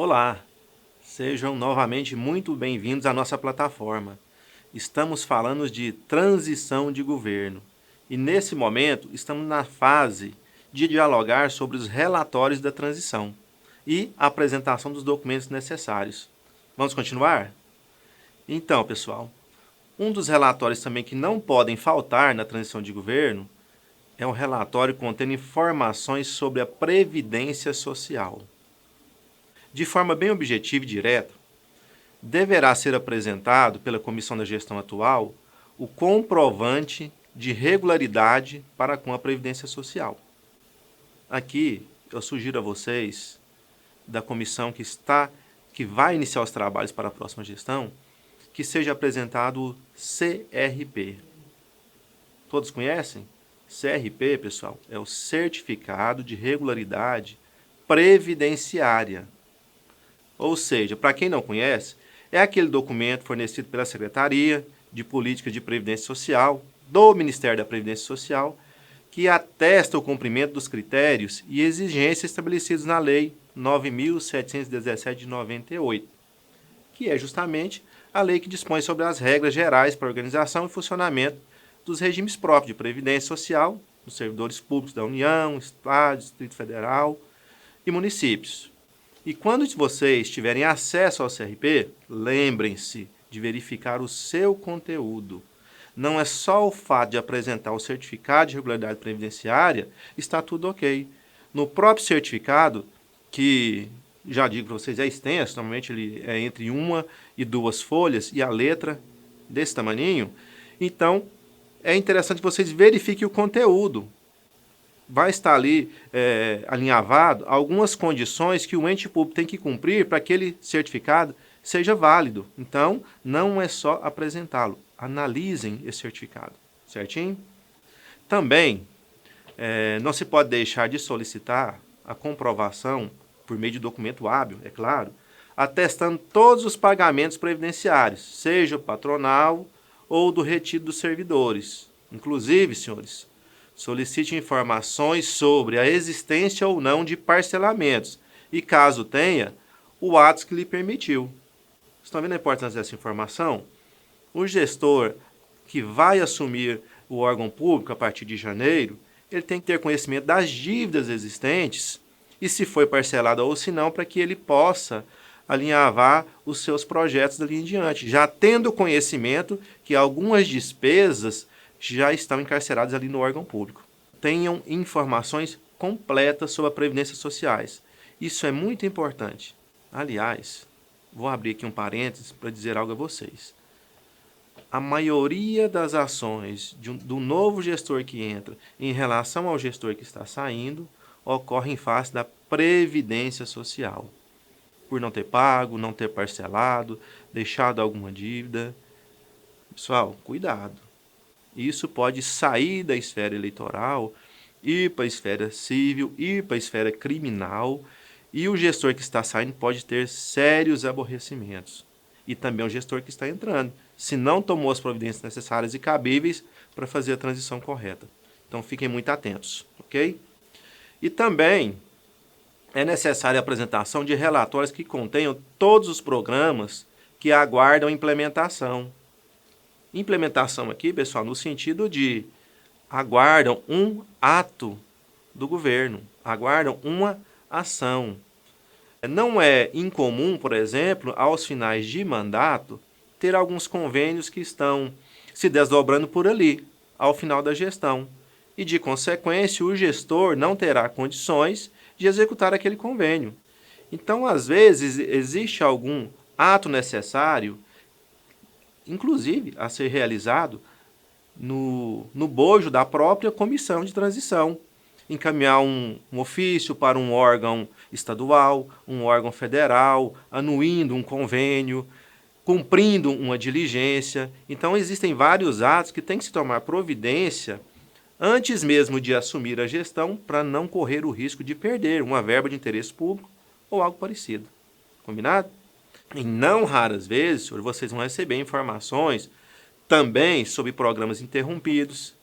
Olá, sejam novamente muito bem-vindos à nossa plataforma. Estamos falando de transição de governo e nesse momento estamos na fase de dialogar sobre os relatórios da transição e a apresentação dos documentos necessários. Vamos continuar? Então, pessoal, um dos relatórios também que não podem faltar na transição de governo é um relatório contendo informações sobre a Previdência Social. De forma bem objetiva e direta, deverá ser apresentado pela Comissão da Gestão atual o comprovante de regularidade para com a Previdência Social. Aqui eu sugiro a vocês, da comissão que vai iniciar os trabalhos para a próxima gestão, que seja apresentado o CRP. Todos conhecem? CRP, pessoal, é o Certificado de Regularidade Previdenciária. Ou seja, para quem não conhece, é aquele documento fornecido pela Secretaria de Política de Previdência Social, do Ministério da Previdência Social, que atesta o cumprimento dos critérios e exigências estabelecidos na Lei 9.717 de 98, que é justamente a lei que dispõe sobre as regras gerais para a organização e funcionamento dos regimes próprios de previdência social dos servidores públicos da União, Estado, Distrito Federal e municípios. E quando vocês tiverem acesso ao CRP, lembrem-se de verificar o seu conteúdo. Não é só o fato de apresentar o certificado de regularidade previdenciária, está tudo ok. No próprio certificado, que já digo para vocês, é extenso, normalmente ele é entre 1 e 2 folhas, e a letra desse tamaninho, então é interessante que vocês verifiquem o conteúdo. Vai estar ali alinhavado algumas condições que o ente público tem que cumprir para que aquele certificado seja válido. Então, não é só apresentá-lo. Analisem esse certificado, certinho? Também, não se pode deixar de solicitar a comprovação, por meio de documento hábil, é claro, atestando todos os pagamentos previdenciários, seja patronal ou do retido dos servidores. Inclusive, senhores, solicite informações sobre a existência ou não de parcelamentos e, caso tenha, o ato que lhe permitiu. Estão vendo a importância dessa informação? O gestor que vai assumir o órgão público a partir de janeiro, ele tem que ter conhecimento das dívidas existentes e se foi parcelado ou se não, para que ele possa alinhavar os seus projetos dali em diante, já tendo conhecimento que algumas despesas já estão encarceradas ali no órgão público. Tenham informações completas sobre a Previdência Sociais. Isso é muito importante. Aliás, vou abrir aqui um parênteses para dizer algo a vocês. A maioria das ações do novo gestor que entra em relação ao gestor que está saindo ocorre em face da Previdência Social. Por não ter pago, não ter parcelado, deixado alguma dívida. Pessoal, cuidado. Isso pode sair da esfera eleitoral, ir para a esfera civil, ir para a esfera criminal, e o gestor que está saindo pode ter sérios aborrecimentos. E também o gestor que está entrando, se não tomou as providências necessárias e cabíveis para fazer a transição correta. Então fiquem muito atentos, ok? E também é necessária a apresentação de relatórios que contenham todos os programas que aguardam implementação. Implementação aqui, pessoal, no sentido de aguardam um ato do governo, aguardam uma ação. Não é incomum, por exemplo, aos finais de mandato, ter alguns convênios que estão se desdobrando por ali, ao final da gestão. E, de consequência, o gestor não terá condições de executar aquele convênio. Então, às vezes, existe algum ato necessário, inclusive a ser realizado no bojo da própria comissão de transição. Encaminhar um ofício para um órgão estadual, um órgão federal, anuindo um convênio, cumprindo uma diligência. Então, existem vários atos que tem que se tomar providência antes mesmo de assumir a gestão para não correr o risco de perder uma verba de interesse público ou algo parecido. Combinado? Em não raras vezes, vocês vão receber informações também sobre programas interrompidos,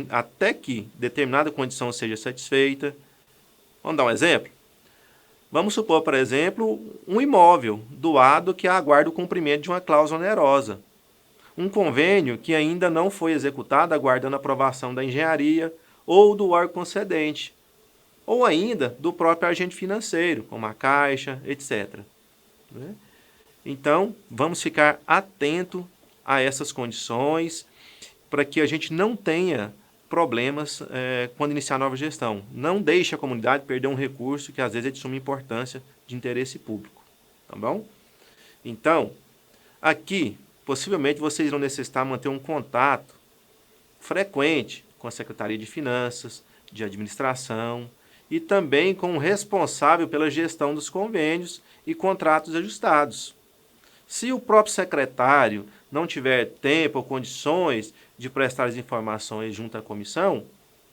até que determinada condição seja satisfeita. Vamos dar um exemplo? Vamos supor, por exemplo, um imóvel doado que aguarda o cumprimento de uma cláusula onerosa. Um convênio que ainda não foi executado, aguardando a aprovação da engenharia ou do órgão concedente, ou ainda do próprio agente financeiro, como a Caixa, etc. Então, vamos ficar atento a essas condições para que a gente não tenha problemas quando iniciar a nova gestão. Não deixe a comunidade perder um recurso que às vezes é de suma importância, de interesse público. Tá bom? Então, aqui, possivelmente vocês irão necessitar manter um contato frequente com a Secretaria de Finanças, de Administração e também com o responsável pela gestão dos convênios e contratos ajustados. Se o próprio secretário não tiver tempo ou condições de prestar as informações junto à comissão,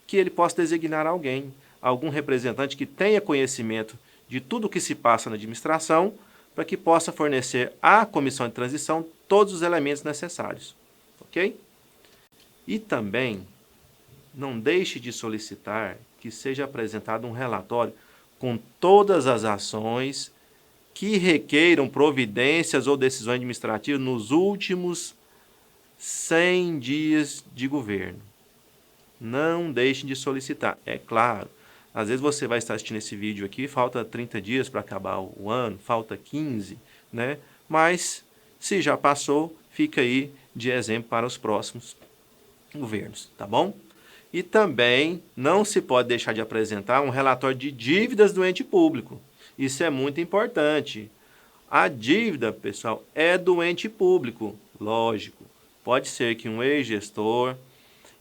que ele possa designar alguém, algum representante que tenha conhecimento de tudo o que se passa na administração, para que possa fornecer à comissão de transição todos os elementos necessários. Ok? E também, não deixe de solicitar que seja apresentado um relatório com todas as ações que requeiram providências ou decisões administrativas nos últimos 100 dias de governo. Não deixem de solicitar. É claro, às vezes você vai estar assistindo esse vídeo aqui, falta 30 dias para acabar o ano, falta 15, né? Mas, se já passou, fica aí de exemplo para os próximos governos, tá bom? E também não se pode deixar de apresentar um relatório de dívidas do ente público. Isso é muito importante. A dívida, pessoal, é do ente público, lógico. Pode ser que um ex-gestor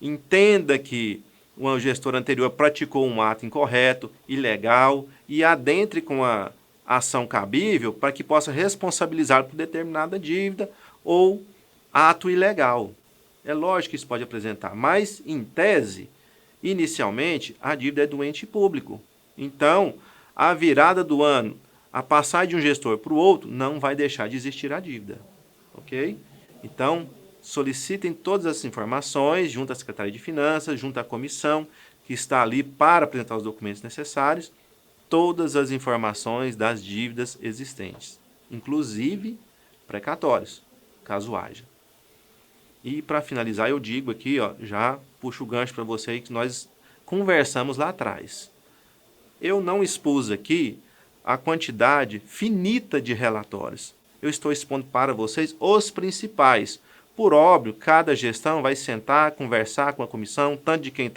entenda que o gestor anterior praticou um ato incorreto, ilegal, e adentre com a ação cabível para que possa responsabilizar por determinada dívida ou ato ilegal. É lógico que isso pode apresentar, mas, em tese, inicialmente, a dívida é do ente público. Então, a virada do ano, a passagem de um gestor para o outro, não vai deixar de existir a dívida. Ok? Então, solicitem todas as informações junto à Secretaria de Finanças, junto à comissão, que está ali para apresentar os documentos necessários, todas as informações das dívidas existentes, inclusive precatórios, caso haja. E para finalizar, eu digo aqui, ó, já puxo o gancho para vocês que nós conversamos lá atrás. Eu não expus aqui a quantidade finita de relatórios. Eu estou expondo para vocês os principais. Por óbvio, cada gestão vai sentar, conversar com a comissão, tanto de quem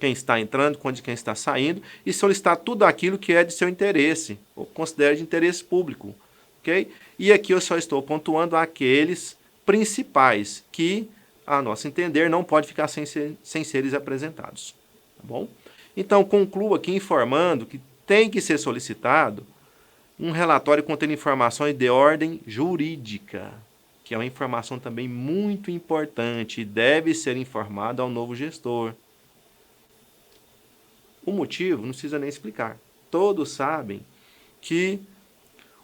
está entrando quanto de quem está saindo, e solicitar tudo aquilo que é de seu interesse, ou considera de interesse público. Okay? E aqui eu só estou pontuando aqueles principais que, a nosso entender, não pode ficar sem seres apresentados. Tá bom? Então, concluo aqui informando que tem que ser solicitado um relatório contendo informações de ordem jurídica, que é uma informação também muito importante e deve ser informada ao novo gestor. O motivo não precisa nem explicar. Todos sabem que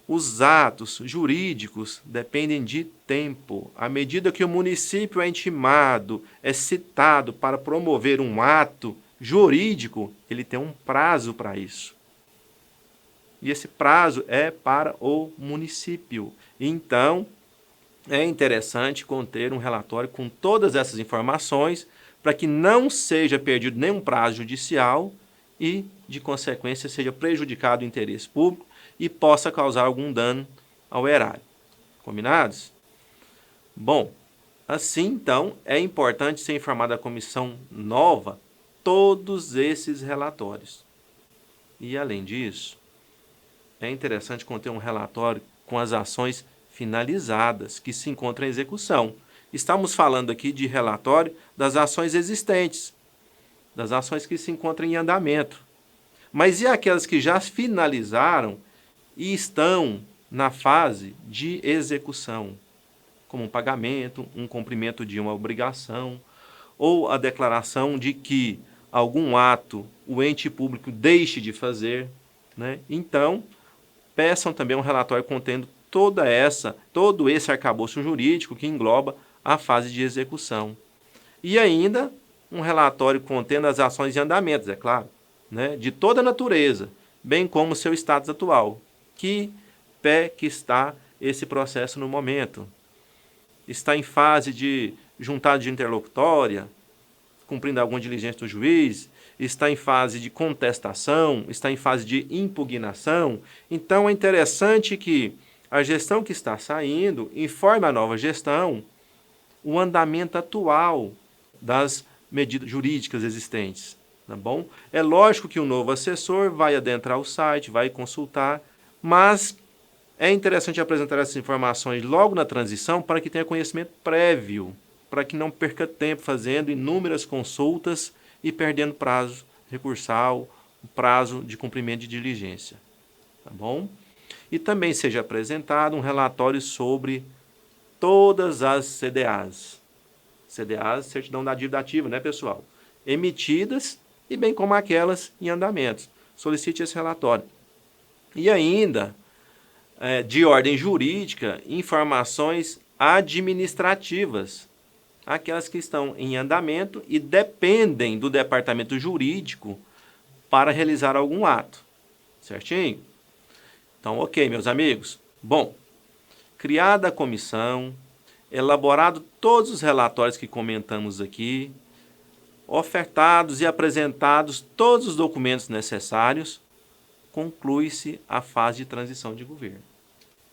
os atos jurídicos dependem de tempo. À medida que o município é intimado, é citado para promover um ato jurídico, ele tem um prazo para isso. E esse prazo é para o município. Então, é interessante conter um relatório com todas essas informações para que não seja perdido nenhum prazo judicial e, de consequência, seja prejudicado o interesse público e possa causar algum dano ao erário. Combinados? Bom, assim, então, é importante ser informada a comissão nova todos esses relatórios. E, além disso, é interessante conter um relatório com as ações finalizadas que se encontram em execução. Estamos falando aqui de relatório das ações existentes, das ações que se encontram em andamento. Mas e aquelas que já finalizaram e estão na fase de execução, como um pagamento, um cumprimento de uma obrigação, ou a declaração de que algum ato o ente público deixe de fazer, né? Então, peçam também um relatório contendo todo esse arcabouço jurídico que engloba a fase de execução. E ainda um relatório contendo as ações em andamento, é claro, né? De toda a natureza, bem como seu status atual. Que pé que está esse processo no momento? Está em fase de juntada de interlocutória, cumprindo alguma diligência do juiz? Está em fase de contestação? Está em fase de impugnação? Então é interessante que a gestão que está saindo informe a nova gestão o andamento atual das medidas jurídicas existentes, tá bom? É lógico que o novo assessor vai adentrar o site, vai consultar, mas é interessante apresentar essas informações logo na transição para que tenha conhecimento prévio, para que não perca tempo fazendo inúmeras consultas e perdendo prazo recursal, prazo de cumprimento de diligência, tá bom? E também seja apresentado um relatório sobre todas as CDAs. CDAs, certidão da dívida ativa, né, pessoal? Emitidas e bem como aquelas em andamentos. Solicite esse relatório. E ainda, de ordem jurídica, informações administrativas. Aquelas que estão em andamento e dependem do departamento jurídico para realizar algum ato. Certinho? Então, ok, meus amigos. Bom, criada a comissão, elaborado todos os relatórios que comentamos aqui, ofertados e apresentados todos os documentos necessários, conclui-se a fase de transição de governo.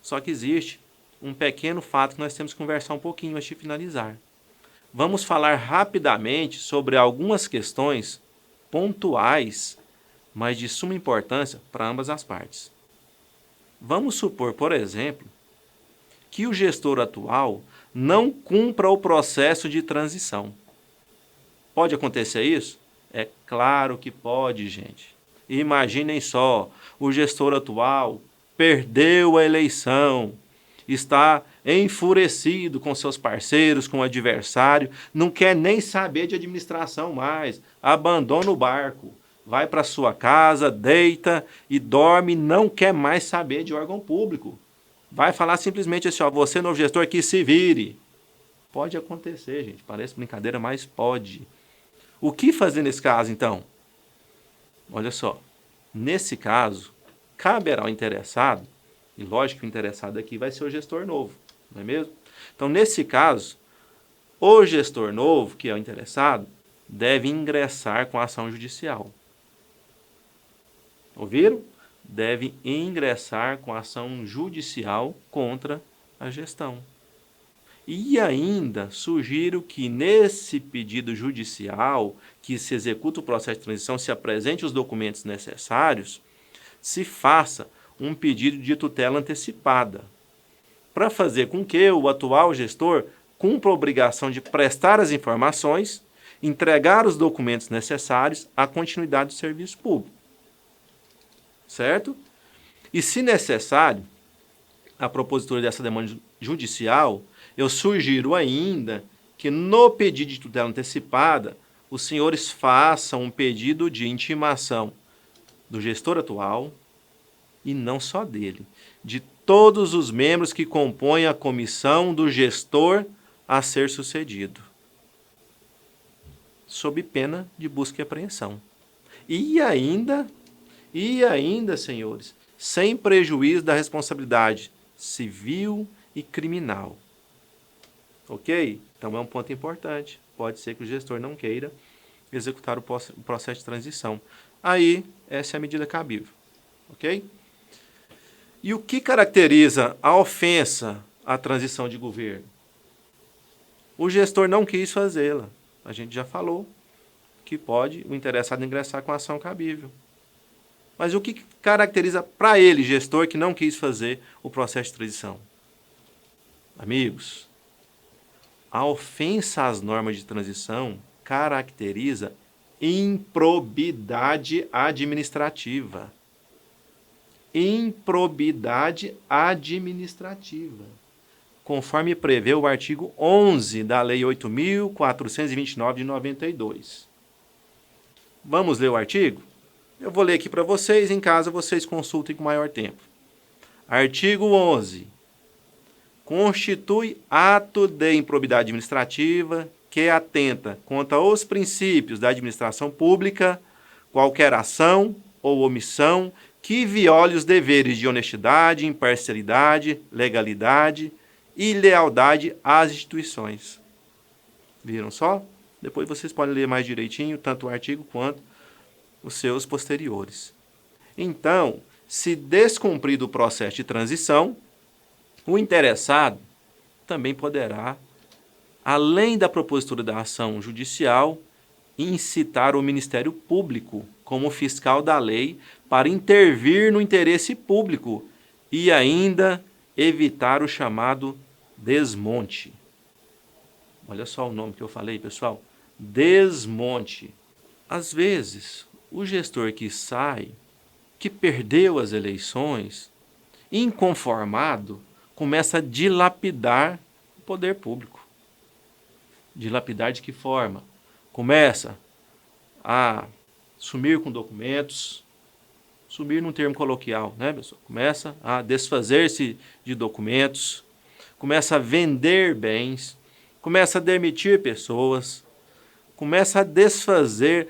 Só que existe um pequeno fato que nós temos que conversar um pouquinho antes de finalizar. Vamos falar rapidamente sobre algumas questões pontuais, mas de suma importância para ambas as partes. Vamos supor, por exemplo, que o gestor atual não cumpra o processo de transição. Pode acontecer isso? É claro que pode, gente. Imaginem só, o gestor atual perdeu a eleição, está enfurecido com seus parceiros, com o adversário, não quer nem saber de administração mais, abandona o barco, vai para sua casa, deita e dorme, não quer mais saber de órgão público. Vai falar simplesmente assim, ó, você, novo gestor, que se vire. Pode acontecer, gente, parece brincadeira, mas pode. O que fazer nesse caso, então? Olha só, nesse caso, caberá ao interessado, e lógico que o interessado aqui vai ser o gestor novo, não é mesmo? Então, nesse caso, o gestor novo, que é o interessado, deve ingressar com a ação judicial. Ouviram? Deve ingressar com a ação judicial contra a gestão. E ainda sugiro que nesse pedido judicial, que se executa o processo de transição, se apresente os documentos necessários, se faça um pedido de tutela antecipada, para fazer com que o atual gestor cumpra a obrigação de prestar as informações, entregar os documentos necessários à continuidade do serviço público. Certo? E, se necessário, a propositura dessa demanda judicial, eu sugiro ainda que no pedido de tutela antecipada, os senhores façam um pedido de intimação do gestor atual, e não só dele, de todos os membros que compõem a comissão do gestor a ser sucedido, sob pena de busca e apreensão. E ainda, senhores, sem prejuízo da responsabilidade civil e criminal. Ok? Então é um ponto importante. Pode ser que o gestor não queira executar o processo de transição. Aí, essa é a medida cabível. Ok? E o que caracteriza a ofensa à transição de governo? O gestor não quis fazê-la. A gente já falou que pode o interessado ingressar com a ação cabível. Mas o que caracteriza para ele, gestor, que não quis fazer o processo de transição? Amigos, a ofensa às normas de transição caracteriza improbidade administrativa. Improbidade administrativa, conforme prevê o artigo 11 da Lei 8.429 de 92. Vamos ler o artigo? Eu vou ler aqui para vocês, em casa vocês consultem com maior tempo. Artigo 11. Constitui ato de improbidade administrativa que atenta contra os princípios da administração pública qualquer ação ou omissão que viole os deveres de honestidade, imparcialidade, legalidade e lealdade às instituições. Viram só? Depois vocês podem ler mais direitinho, tanto o artigo quanto os seus posteriores. Então, se descumprido o processo de transição, o interessado também poderá, além da propositura da ação judicial, incitar o Ministério Público como fiscal da lei para intervir no interesse público e ainda evitar o chamado desmonte. Olha só o nome que eu falei, pessoal. Desmonte. Às vezes, o gestor que sai, que perdeu as eleições, inconformado, começa a dilapidar o poder público. Dilapidar de que forma? Começa a sumir com documentos, sumir num termo coloquial, né, pessoal? Começa a desfazer-se de documentos, começa a vender bens, começa a demitir pessoas, começa a desfazer.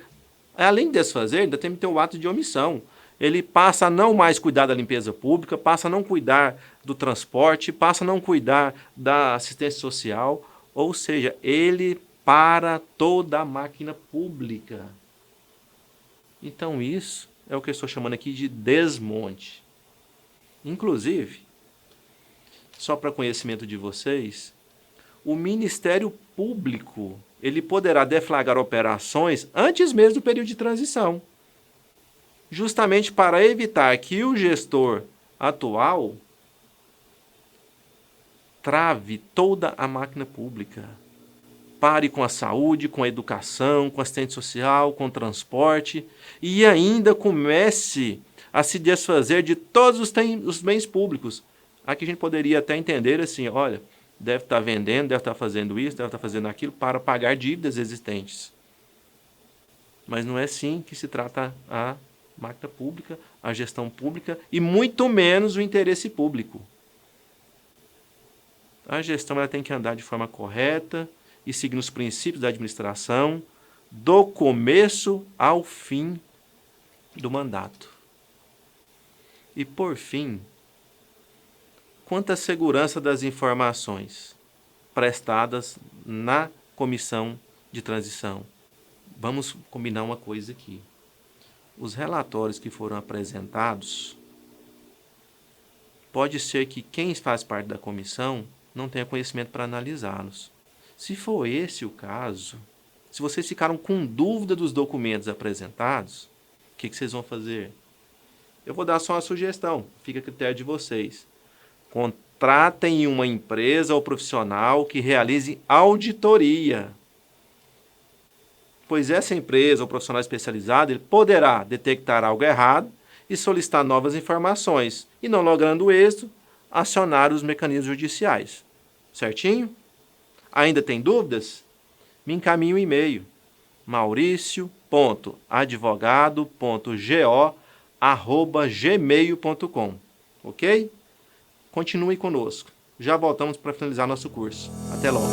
Além de desfazer, ainda tem que ter o ato de omissão. Ele passa a não mais cuidar da limpeza pública, passa a não cuidar do transporte, passa a não cuidar da assistência social, ou seja, ele para toda a máquina pública. Então isso é o que eu estou chamando aqui de desmonte. Inclusive, só para conhecimento de vocês, o Ministério Público ele poderá deflagrar operações antes mesmo do período de transição, justamente para evitar que o gestor atual trave toda a máquina pública. Pare com a saúde, com a educação, com a assistência social, com o transporte e ainda comece a se desfazer de todos os bens públicos. Aqui a gente poderia até entender assim, olha, deve estar vendendo, deve estar fazendo isso, deve estar fazendo aquilo para pagar dívidas existentes. Mas não é assim que se trata a máquina pública, a gestão pública e muito menos o interesse público. A gestão ela tem que andar de forma correta e seguindo os princípios da administração do começo ao fim do mandato. E por fim, quanto à segurança das informações prestadas na comissão de transição, vamos combinar uma coisa aqui. Os relatórios que foram apresentados, pode ser que quem faz parte da comissão não tenha conhecimento para analisá-los. Se for esse o caso, se vocês ficaram com dúvida dos documentos apresentados, o que vocês vão fazer? Eu vou dar só uma sugestão, fica a critério de vocês. Contratem uma empresa ou profissional que realize auditoria. Pois essa empresa ou profissional especializado ele poderá detectar algo errado e solicitar novas informações. E não logrando êxito, acionar os mecanismos judiciais. Certinho? Ainda tem dúvidas? Me encaminhe um e-mail. mauricio.advogado.go@gmail.com. Ok? Continue conosco. Já voltamos para finalizar nosso curso. Até logo.